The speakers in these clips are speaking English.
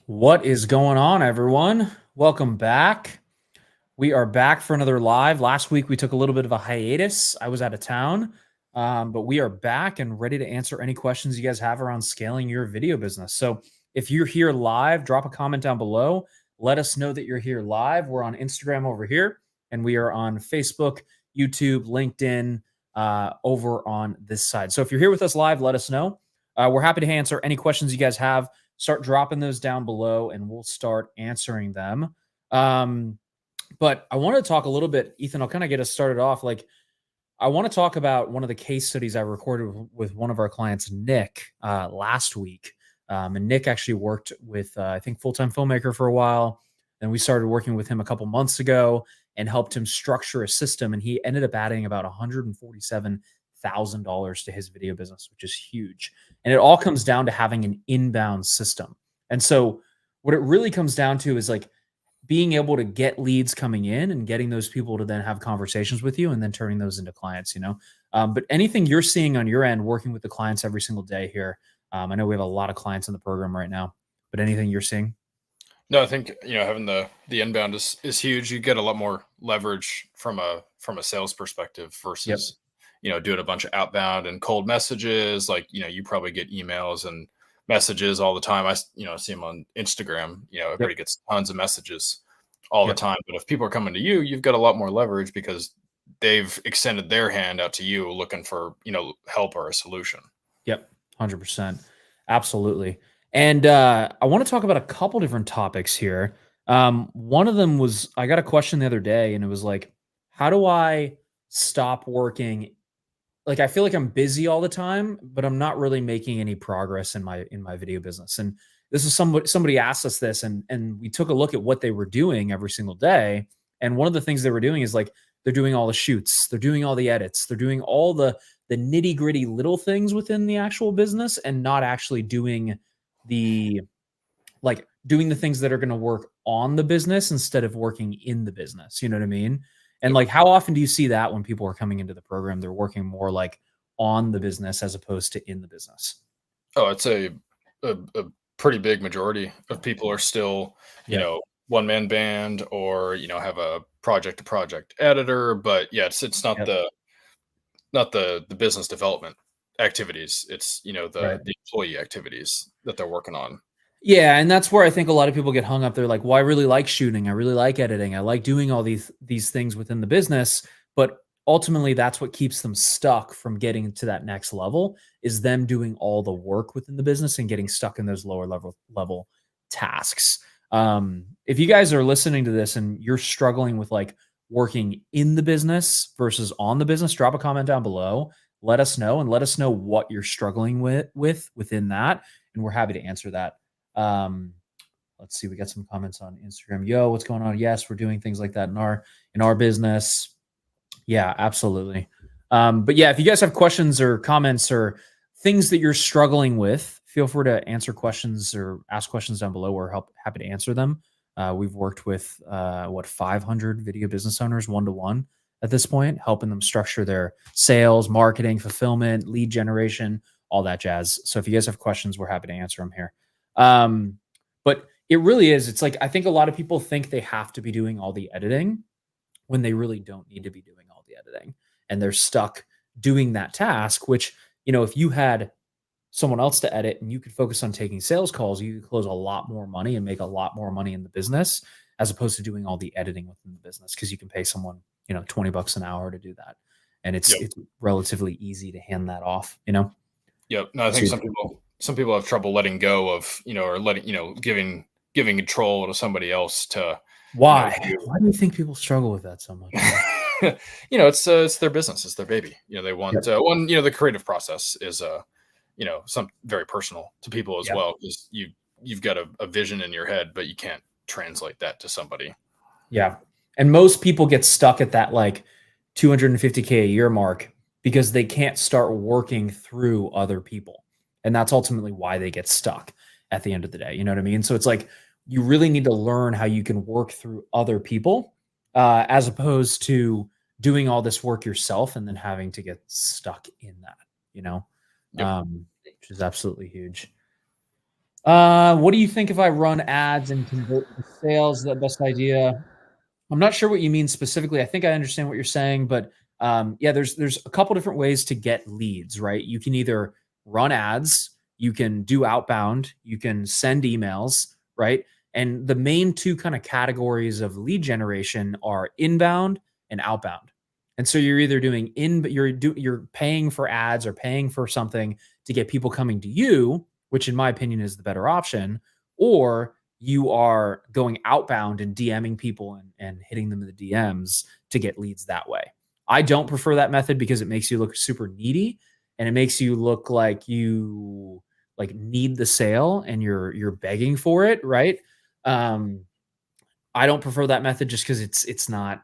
What is going on, everyone? Welcome back. We are back for another live. Last week, we took a little bit of a hiatus. I was out of town, but we are back and ready to answer any questions you guys have around scaling your video business. So if you're here live, drop a comment down below. Let us know that you're here live. We're on Instagram over here, and we are on Facebook, YouTube, LinkedIn over on this side. So if you're here with us live, let us know. We're happy to answer any questions you guys have. Start dropping those down below and we'll start answering them. But I want to talk a little bit, Ethan, I'll kind of get us started off. Like, I want to talk about one of the case studies I recorded with one of our clients, Nick, last week. And Nick actually worked with, I think, Full-Time Filmmaker for a while. And we started working with him a couple months ago and helped him structure a system. And he ended up adding about $147,000 to his video business, which is huge. And it all comes down to having an inbound system. And so what it really comes down to is like being able to get leads coming in and getting those people to then have conversations with you and then turning those into clients, you know. But anything you're seeing on your end, working with the clients every single day here, I know we have a lot of clients in the program right now, but anything you're seeing? No, I think, having the inbound is huge. You get a lot more leverage from a sales perspective versus, doing a bunch of outbound and cold messages. Like, you probably get emails and messages all the time. I see them on Instagram, everybody gets tons of messages all the time. But if people are coming to you, you've got a lot more leverage because they've extended their hand out to you looking for, help or a solution. Yep. 100%. Absolutely. And I want to talk about a couple different topics here. One of them was, I got a question the other day and it was like, how do I stop working? Like, I feel like I'm busy all the time, but I'm not really making any progress in my video business. And this is somebody asked us this, and we took a look at what they were doing every single day. And one of the things they were doing is like, they're doing all the shoots, they're doing all the edits, they're doing all the nitty gritty little things within the actual business and not actually doing the things that are going to work on the business instead of working in the business. You know what I mean? And like, how often do you see that when people are coming into the program, they're working more like on the business as opposed to in the business? Oh, I'd say a pretty big majority of people are still, one-man band or, have a project to project editor, but it's not the business development activities. It's, the employee activities that they're working on. Yeah, and that's where I think a lot of people get hung up. They're like, "Well, I really like shooting. I really like editing. I like doing all these things within the business." But ultimately, that's what keeps them stuck from getting to that next level is them doing all the work within the business and getting stuck in those lower level tasks. If you guys are listening to this and you're struggling with like working in the business versus on the business, drop a comment down below. Let us know and let us know what you're struggling with within that, and we're happy to answer that. um, let's see, we got some comments on Instagram. Yo, what's going on? Yes, we're doing things like that in our business. Yeah, absolutely. But yeah, if you guys have questions or comments or things that you're struggling with, feel free to answer questions or ask questions down below. We're happy to answer them. We've worked with 500 video business owners one to one at this point, helping them structure their sales, marketing, fulfillment, lead generation, all that jazz. So if you guys have questions, we're happy to answer them here. But it really is. It's like I think a lot of people think they have to be doing all the editing when they really don't need to be doing all the editing, and they're stuck doing that task, which, if you had someone else to edit and you could focus on taking sales calls, you could close a lot more money and make a lot more money in the business as opposed to doing all the editing within the business, because you can pay someone, 20 bucks an hour to do that. And it's Yep. it's relatively easy to hand that off. Yep. No, I think some people have trouble letting go of, or letting, giving control to somebody else to, Why? do. Why do you think people struggle with that so much? It's their business, it's their baby. They want Yep. one. The creative process is some very personal to people as Yep. well, because you've got a vision in your head, but you can't translate that to somebody. Yeah. And most people get stuck at that like 250K a year mark because they can't start working through other people. And that's ultimately why they get stuck at the end of the day. You know what I mean? So it's like you really need to learn how you can work through other people, as opposed to doing all this work yourself and then having to get stuck in that, you know, Yep. which is absolutely huge. What do you think if I run ads and convert to sales? Is that the best idea? I'm not sure what you mean specifically. I think I understand what you're saying, but yeah, there's a couple different ways to get leads, right? You can either run ads, you can do outbound, you can send emails, right? And the main two kind of categories of lead generation are inbound and outbound. And so you're either doing you're paying for ads or paying for something to get people coming to you, which in my opinion is the better option, or you are going outbound and DMing people and hitting them in the DMs to get leads that way. I don't prefer that method because it makes you look super needy and it makes you look like you like need the sale and you're begging for it, right? Um, I don't prefer that method just because it's not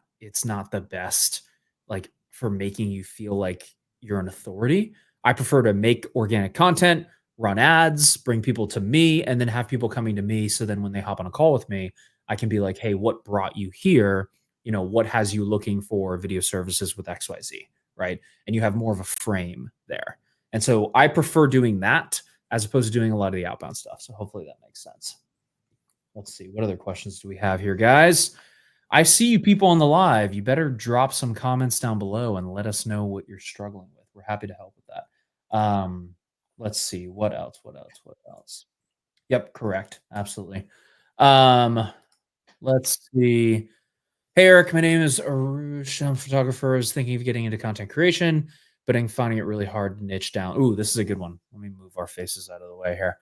the best like for making you feel like you're an authority. I prefer to make organic content, run ads, bring people to me, and then have people coming to me. So then when they hop on a call with me, I can be like, hey, what brought you here? What has you looking for video services with XYZ, right? And you have more of a frame there. And so I prefer doing that as opposed to doing a lot of the outbound stuff. So hopefully that makes sense. Let's see. What other questions do we have here, guys? I see you people on the live. You better drop some comments down below and let us know what you're struggling with. We're happy to help with that. Let's see. What else? What else? What else? Yep, correct. Absolutely. Let's see. Hey, Eric, my name is Arush. I'm a photographer. I was thinking of getting into content creation, but I'm finding it really hard to niche down. Ooh, this is a good one. Let me move our faces out of the way here.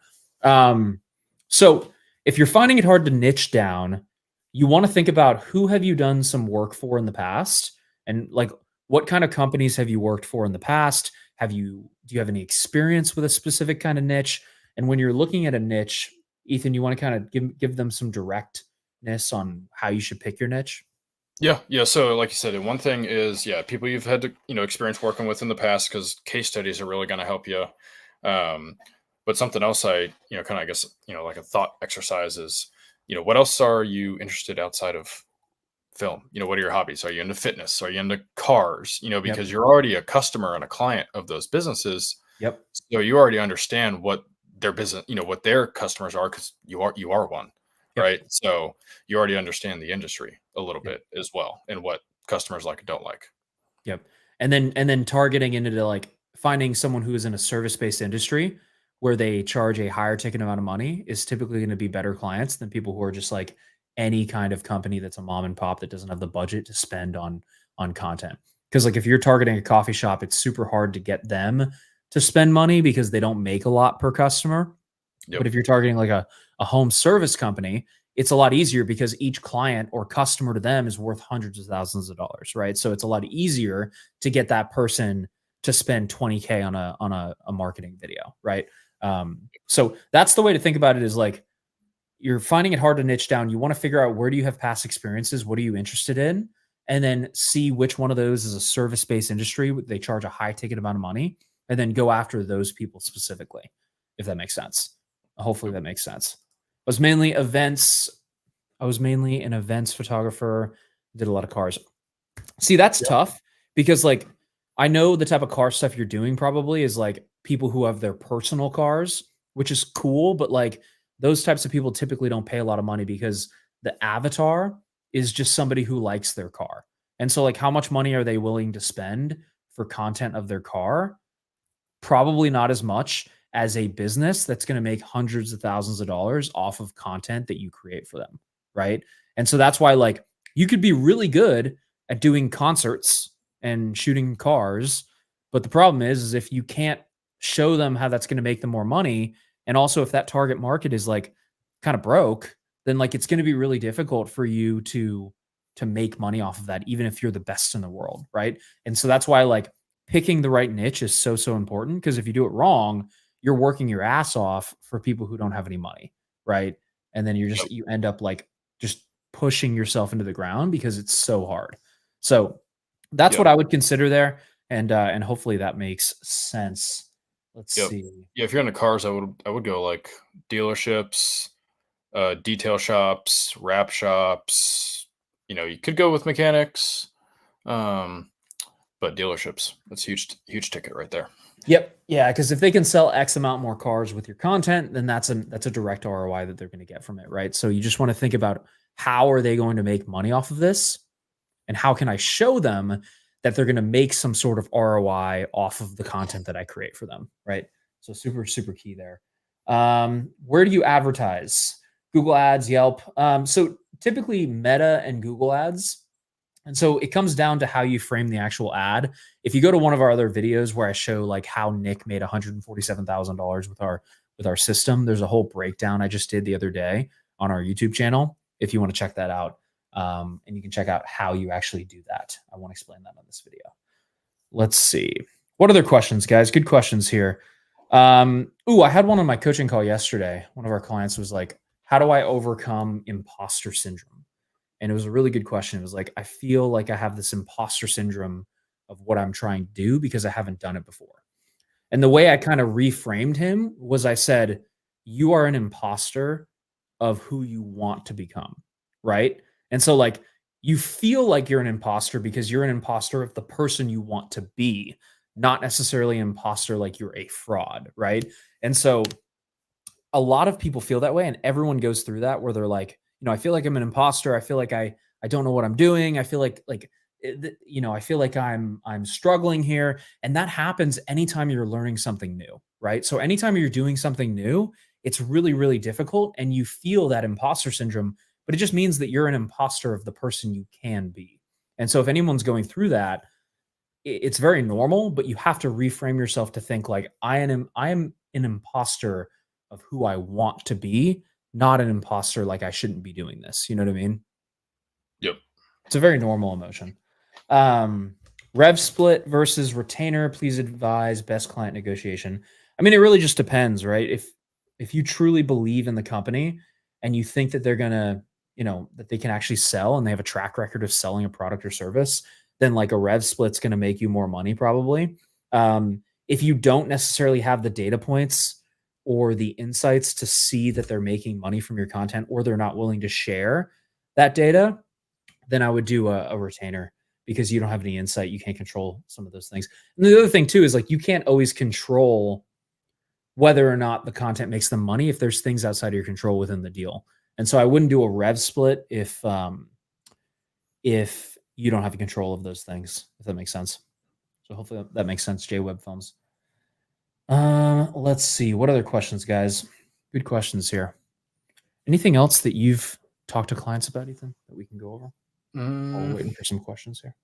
So if you're finding it hard to niche down, you want to think about who have you done some work for in the past, and like what kind of companies have you worked for in the past? Do you have any experience with a specific kind of niche? And when you're looking at a niche, Ethan, you want to kind of give them some directness on how you should pick your niche. Yeah. So, like you said, and one thing is, people you've had to, experience working with in the past, because case studies are really going to help you. Um, but something else kind of, I guess, like a thought exercise is, what else are you interested outside of film? What are your hobbies? Are you into fitness? Are you into cars? Yep. Because you're already a customer and a client of those businesses. Yep. So you already understand what their business, what their customers are, because you are one, Yep. right? So you already understand the industry a little Yep. bit as well, and what customers like and don't like. Yep. And then targeting into like finding someone who is in a service-based industry where they charge a higher ticket amount of money is typically going to be better clients than people who are just like any kind of company that's a mom and pop that doesn't have the budget to spend on content. Because like if you're targeting a coffee shop, it's super hard to get them to spend money because they don't make a lot per customer. Yep. But if you're targeting like a home service company, it's a lot easier because each client or customer to them is worth hundreds of thousands of dollars, right? So it's a lot easier to get that person to spend 20K on a marketing video, right? So that's the way to think about it, is like you're finding it hard to niche down. You want to figure out, where do you have past experiences? What are you interested in? And then see which one of those is a service-based industry. They charge a high ticket amount of money, and then go after those people specifically, if that makes sense. Hopefully that makes sense. I was mainly an events photographer, did a lot of cars. See, that's tough because like I know the type of car stuff you're doing probably is like people who have their personal cars, which is cool, but like those types of people typically don't pay a lot of money because the avatar is just somebody who likes their car. And so like how much money are they willing to spend for content of their car? Probably not as much as a business that's going to make hundreds of thousands of dollars off of content that you create for them, right? And so that's why like you could be really good at doing concerts and shooting cars, but the problem is if you can't show them how that's going to make them more money, and also if that target market is like kind of broke, then like it's going to be really difficult for you to make money off of that, even if you're the best in the world, right? And so that's why like picking the right niche is so important, because if you do it wrong, you're working your ass off for people who don't have any money, right? And then you end up like just pushing yourself into the ground because it's so hard. So that's what I would consider there, and hopefully that makes sense. Let's see. Yeah, if you're into cars, I would go like dealerships, detail shops, wrap shops. You could go with mechanics, but dealerships, that's huge ticket right there. Yep. Yeah, because if they can sell X amount more cars with your content, then that's a direct ROI that they're going to get from it, right? So you just want to think about, how are they going to make money off of this? And how can I show them that they're going to make some sort of ROI off of the content that I create for them, right? So super, super key there. Where do you advertise? Google Ads, Yelp. So typically Meta and Google Ads. And so it comes down to how you frame the actual ad. If you go to one of our other videos where I show like how Nick made $147,000 with our system, there's a whole breakdown I just did the other day on our YouTube channel, if you want to check that out. And you can check out how you actually do that. I won't explain that on this video. Let's see. What other questions, guys? Good questions here. I had one on my coaching call yesterday. One of our clients was like, how do I overcome imposter syndrome? And it was a really good question. It was like, I feel like I have this imposter syndrome of what I'm trying to do because I haven't done it before. And the way I kind of reframed him was, I said, you are an imposter of who you want to become, right? And so like you feel like you're an imposter because you're an imposter of the person you want to be, not necessarily an imposter like you're a fraud, right? And so a lot of people feel that way, and everyone goes through that where they're like, I feel like I'm an imposter. I feel like I don't know what I'm doing. I feel like I feel like I'm struggling here. And that happens anytime you're learning something new, right? So anytime you're doing something new, it's really, really difficult and you feel that imposter syndrome, but it just means that you're an imposter of the person you can be. And so if anyone's going through that, it's very normal, but you have to reframe yourself to think like, I am an imposter of who I want to be, not an imposter like I shouldn't be doing this. You know what I mean? Yep. It's a very normal emotion. Rev split versus retainer. Please advise best client negotiation. I mean, it really just depends, right? If you truly believe in the company and you think that they're gonna, that they can actually sell and they have a track record of selling a product or service, then like a rev split's gonna make you more money probably. If you don't necessarily have the data points or the insights to see that they're making money from your content, or they're not willing to share that data, then I would do a retainer, because you don't have any insight. You can't control some of those things. And the other thing too is like, you can't always control whether or not the content makes them money if there's things outside of your control within the deal. And so I wouldn't do a rev split if you don't have control of those things, if that makes sense. So hopefully that makes sense, J Web Films. Let's see. What other questions, guys? Good questions here. Anything else that you've talked to clients about, Ethan, that we can go over? While we're waiting for some questions here.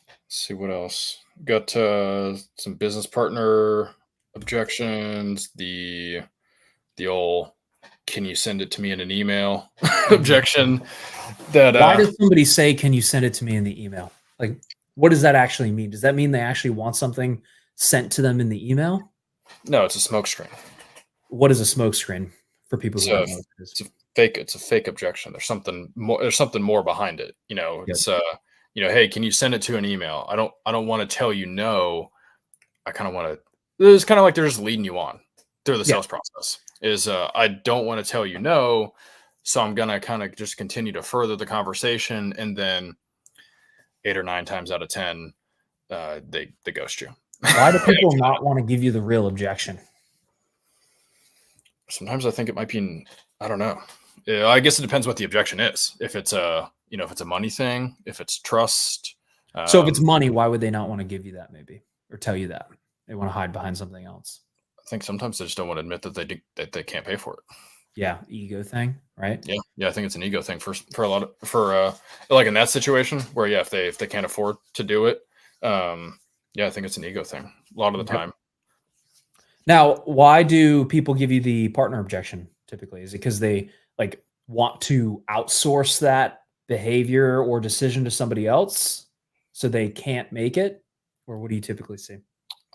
Let's see what else. Got some business partner objections. The old "can you send it to me in an email" objection. That Why does somebody say, "Can you send it to me in the email"? Like, what does that actually mean? Does that mean they actually want something sent to them in the email? No, it's a smokescreen. What is a smokescreen for people who So don't know what it is? it's a fake objection. There's something more behind it. Yep. It's hey, can you send it to an email? I don't want to tell you no. I kind of want to. It's kind of like they're just leading you on through the sales process. Is I don't want to tell you no, so I'm gonna kind of just continue to further the conversation, and then 8 or 9 times out of 10, they ghost you. Why do people not want to give you the real objection? Sometimes I think it might be, I don't know. Yeah, I guess it depends what the objection is. If it's if it's a money thing, if it's trust. So if it's money, why would they not want to give you that maybe, or tell you that? They want to hide behind something else. I think sometimes they just don't want to admit that they can't pay for it. Yeah, ego thing, right? Yeah. I think it's an ego thing for a lot of like in that situation where if they can't afford to do it, I think it's an ego thing a lot of the time. Now, why do people give you the partner objection typically? Is it because they like want to outsource that behavior or decision to somebody else so they can't make it? Or what do you typically see?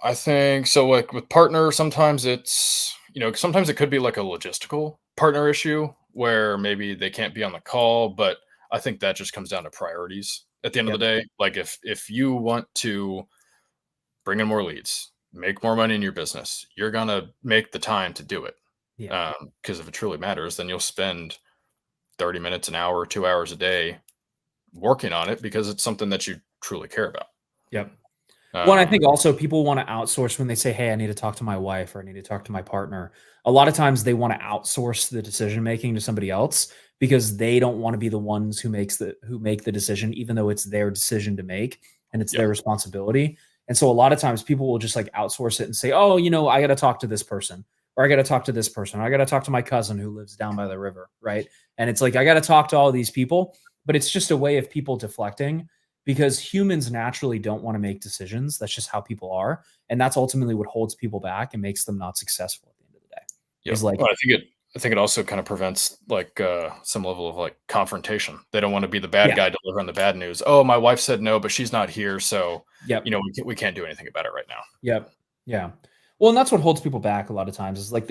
I think so. Like with partner, sometimes it's, sometimes it could be like a logistical partner issue where maybe they can't be on the call, but I think that just comes down to priorities at the end of the day. Like if you want to bring in more leads, make more money in your business, you're going to make the time to do it. Yeah. Because if it truly matters, then you'll spend 30 minutes, an hour, 2 hours a day working on it because it's something that you truly care about. Yep. Well, I think also people want to outsource when they say, "Hey, I need to talk to my wife or I need to talk to my partner." A lot of times they want to outsource the decision making to somebody else because they don't want to be the ones who make the decision, even though it's their decision to make and it's their responsibility. And so a lot of times people will just like outsource it and say, "Oh, I got to talk to this person, or I got to talk to this person, or I got to talk to my cousin who lives down by the river," right? And it's like I got to talk to all these people, but it's just a way of people deflecting. Because humans naturally don't want to make decisions. That's just how people are. And that's ultimately what holds people back and makes them not successful at the end of the day. Yeah. Is like, well, I think it also kind of prevents like some level of like confrontation. They don't want to be the bad guy delivering the bad news. Oh, my wife said no, but she's not here. So, we can't do anything about it right now. Yep. Yeah. Well, and that's what holds people back a lot of times is like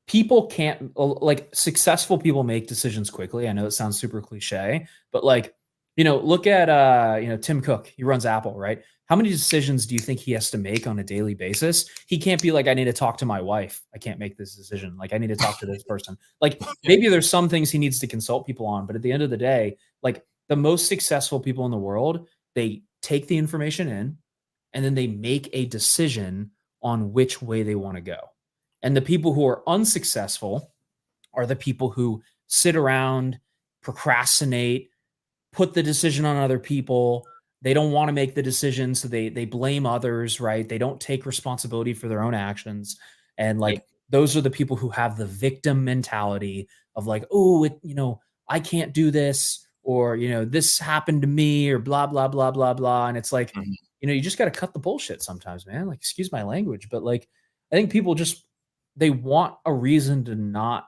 people can't, like successful people make decisions quickly. I know it sounds super cliche, but like, look at, Tim Cook, he runs Apple, right? How many decisions do you think he has to make on a daily basis? He can't be like, I need to talk to my wife. I can't make this decision. Like, I need to talk to this person. Like, maybe there's some things he needs to consult people on, but at the end of the day, like the most successful people in the world, they take the information in and then they make a decision on which way they want to go. And the people who are unsuccessful are the people who sit around, procrastinate, put the decision on other people. They don't want to make the decision, so they blame others, right? They don't take responsibility for their own actions. And like those are the people who have the victim mentality of like, oh, I can't do this, or this happened to me, or blah, blah, blah, blah, blah. And it's like, you just got to cut the bullshit sometimes, man. Like, excuse my language, but like I think people they want a reason to not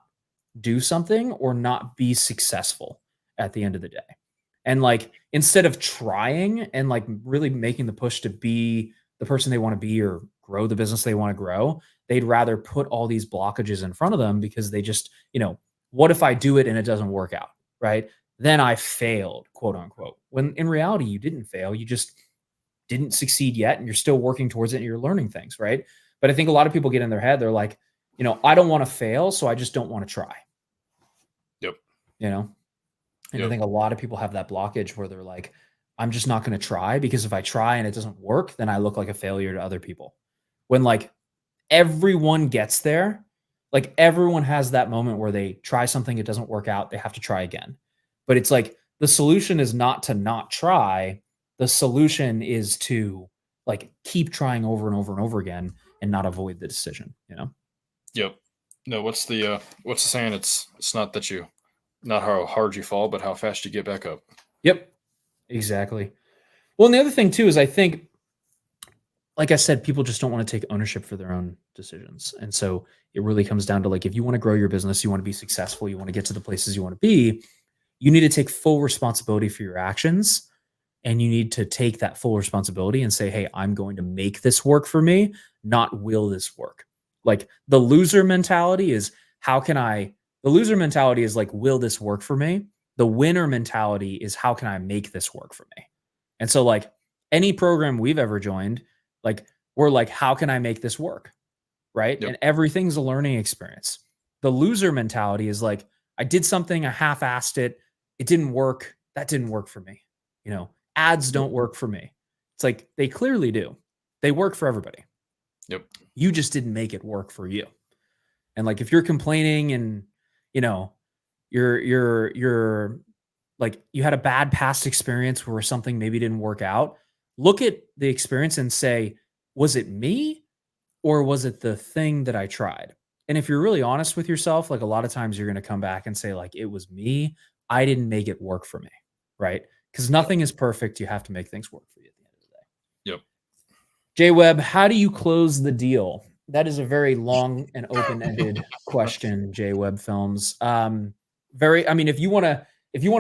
do something or not be successful at the end of the day. And like, instead of trying and like really making the push to be the person they want to be or grow the business they want to grow, they'd rather put all these blockages in front of them because they just, what if I do it and it doesn't work out? Right. Then I failed, quote unquote. When in reality, you didn't fail. You just didn't succeed yet. And you're still working towards it and you're learning things. Right. But I think a lot of people get in their head. They're like, I don't want to fail. So I just don't want to try. Yep. And I think a lot of people have that blockage where they're like, I'm just not going to try because if I try and it doesn't work, then I look like a failure to other people. When like everyone gets there, like everyone has that moment where they try something, it doesn't work out, they have to try again. But it's like the solution is not to not try. The solution is to like keep trying over and over and over again and not avoid the decision, Yep. No, what's the saying? It's not how hard you fall, but how fast you get back up. Yep, exactly. Well, and the other thing too is I think, like I said, people just don't want to take ownership for their own decisions. And so it really comes down to like, if you want to grow your business, you want to be successful, you want to get to the places you want to be, you need to take full responsibility for your actions. And you need to take that full responsibility and say, hey, I'm going to make this work for me, not will this work. Like the loser mentality is, the loser mentality is like, will this work for me? The winner mentality is, how can I make this work for me? And so like any program we've ever joined, like we're like, how can I make this work? Right. Yep. And everything's a learning experience. The loser mentality is like, I did something, I half-assed it. It didn't work. That didn't work for me. Ads don't work for me. It's like, they clearly do. They work for everybody. Yep. You just didn't make it work for you. And like, if you're complaining and, you're like, you had a bad past experience where something maybe didn't work out, look at the experience and say, was it me or was it the thing that I tried? And if you're really honest with yourself, like a lot of times you're going to come back and say like, it was me. I didn't make it work for me. Right. Because nothing is perfect. You have to make things work for you at the end of the day. Yep. J Webb, how do you close the deal? That is a very long and open-ended question, J Webb Films. If you want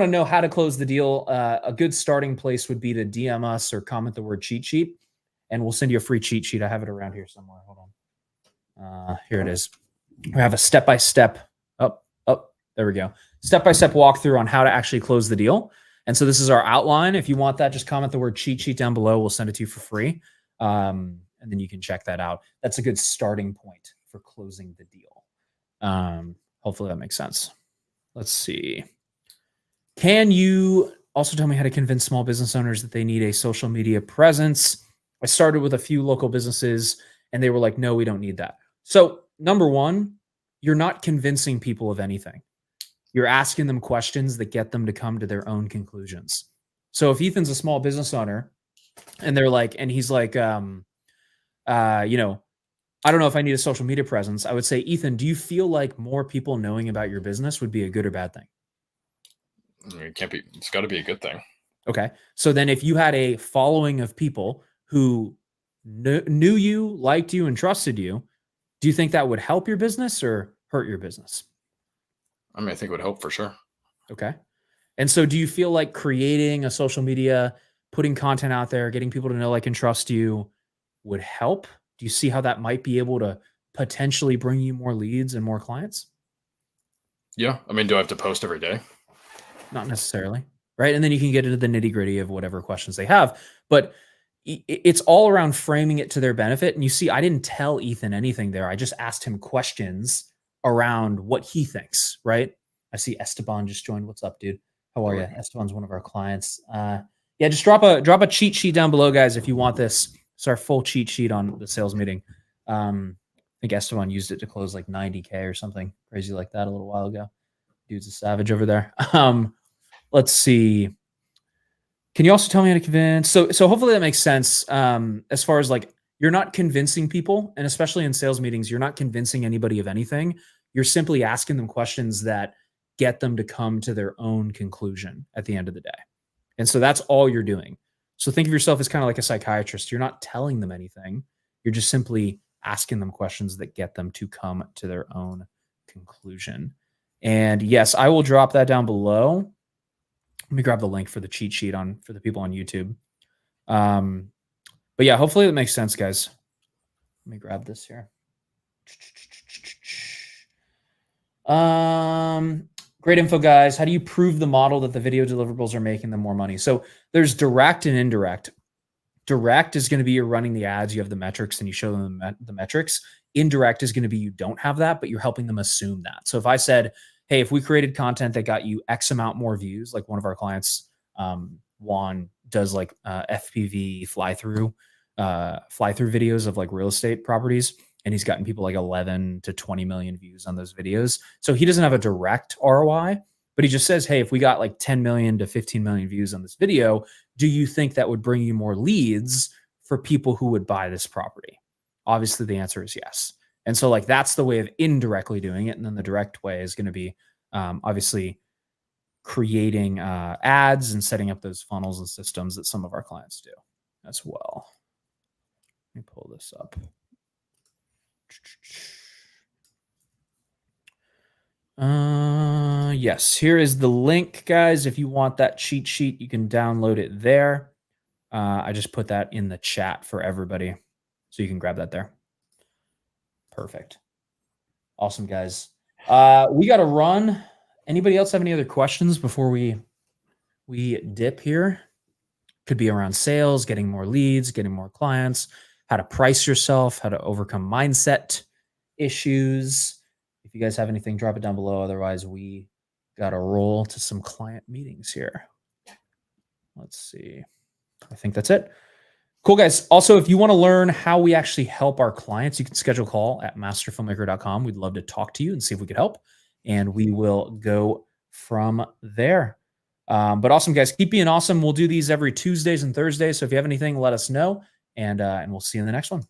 to know how to close the deal, a good starting place would be to DM us or comment the word cheat sheet, and we'll send you a free cheat sheet. I have it around here somewhere. Hold on. Here it is. We have a step-by-step. There we go. Step-by-step walkthrough on how to actually close the deal. And so this is our outline. If you want that, just comment the word cheat sheet down below. We'll send it to you for free. And then you can check that out. That's a good starting point for closing the deal. Hopefully that makes sense. Let's see. Can you also tell me how to convince small business owners that they need a social media presence? I started with a few local businesses and they were like, no, we don't need that. So number one, you're not convincing people of anything. You're asking them questions that get them to come to their own conclusions. So if Ethan's a small business owner and he's like, I don't know if I need a social media presence, I would say, Ethan, do you feel like more people knowing about your business would be a good or bad thing? It's got to be a good thing. Okay. So then if you had a following of people who knew you, liked you, and trusted you, do you think that would help your business or hurt your business? I think it would help for sure. Okay. And so do you feel like creating a social media, putting content out there, getting people to know, like, and trust you would help? Do you see how that might be able to potentially bring you more leads and more clients? Yeah. Do I have to post every day? Not necessarily. Right. And then you can get into the nitty gritty of whatever questions they have, but it's all around framing it to their benefit. And you see, I didn't tell Ethan anything there. I just asked him questions around what he thinks. Right. I see Esteban just joined. What's up, dude? How are you? Esteban's one of our clients. Yeah, just drop a cheat sheet down below, guys, if you want this. It's our full cheat sheet on the sales meeting. I think Esteban used it to close like 90K or something crazy like that a little while ago. Dude's a savage over there. Let's see. Can you also tell me how to convince? So hopefully that makes sense. As far as like, you're not convincing people, and especially in sales meetings, you're not convincing anybody of anything. You're simply asking them questions that get them to come to their own conclusion at the end of the day. And so that's all you're doing. So think of yourself as kind of like a psychiatrist. You're not telling them anything. You're just simply asking them questions that get them to come to their own conclusion. And yes, I will drop that down below. Let me grab the link for the cheat sheet for the people on YouTube. But yeah, hopefully that makes sense, guys. Let me grab this here. Great info, guys. How do you prove the model that the video deliverables are making them more money? So there's direct and indirect. Direct is going to be you're running the ads, you have the metrics, and you show them the metrics. Indirect is going to be you don't have that, but you're helping them assume that. So if I said, hey, if we created content that got you X amount more views, like one of our clients, Juan, does like FPV fly-through videos of like real estate properties. And he's gotten people like 11 to 20 million views on those videos. So he doesn't have a direct ROI, but he just says, hey, if we got like 10 million to 15 million views on this video, do you think that would bring you more leads for people who would buy this property? Obviously, the answer is yes. And so like that's the way of indirectly doing it. And then the direct way is going to be obviously creating ads and setting up those funnels and systems that some of our clients do as well. Let me pull this up. Yes, here is the link, guys. If you want that cheat sheet, you can download it there. I just put that in the chat for everybody, so you can grab that there. Perfect. Awesome, guys. We got to run. Anybody else have any other questions before we dip here? Could be around sales, getting more leads, getting more clients, how to price yourself, how to overcome mindset issues. If you guys have anything, drop it down below. Otherwise, we got to roll to some client meetings here. Let's see. I think that's it. Cool, guys. Also, if you want to learn how we actually help our clients, you can schedule a call at masterfilmmaker.com. We'd love to talk to you and see if we could help. And we will go from there. But awesome, guys. Keep being awesome. We'll do these every Tuesdays and Thursdays. So if you have anything, let us know. And we'll see you in the next one.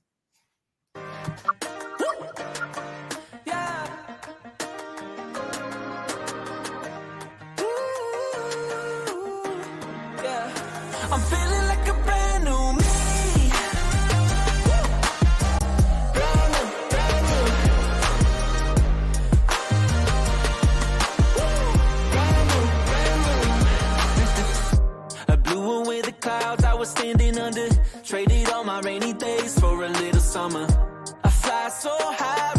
I'm feeling like a brand new me. Brand new, brand new. Brand new, brand new. I blew away the clouds I was standing under. Traded all my rainy days for a little summer. I fly so high.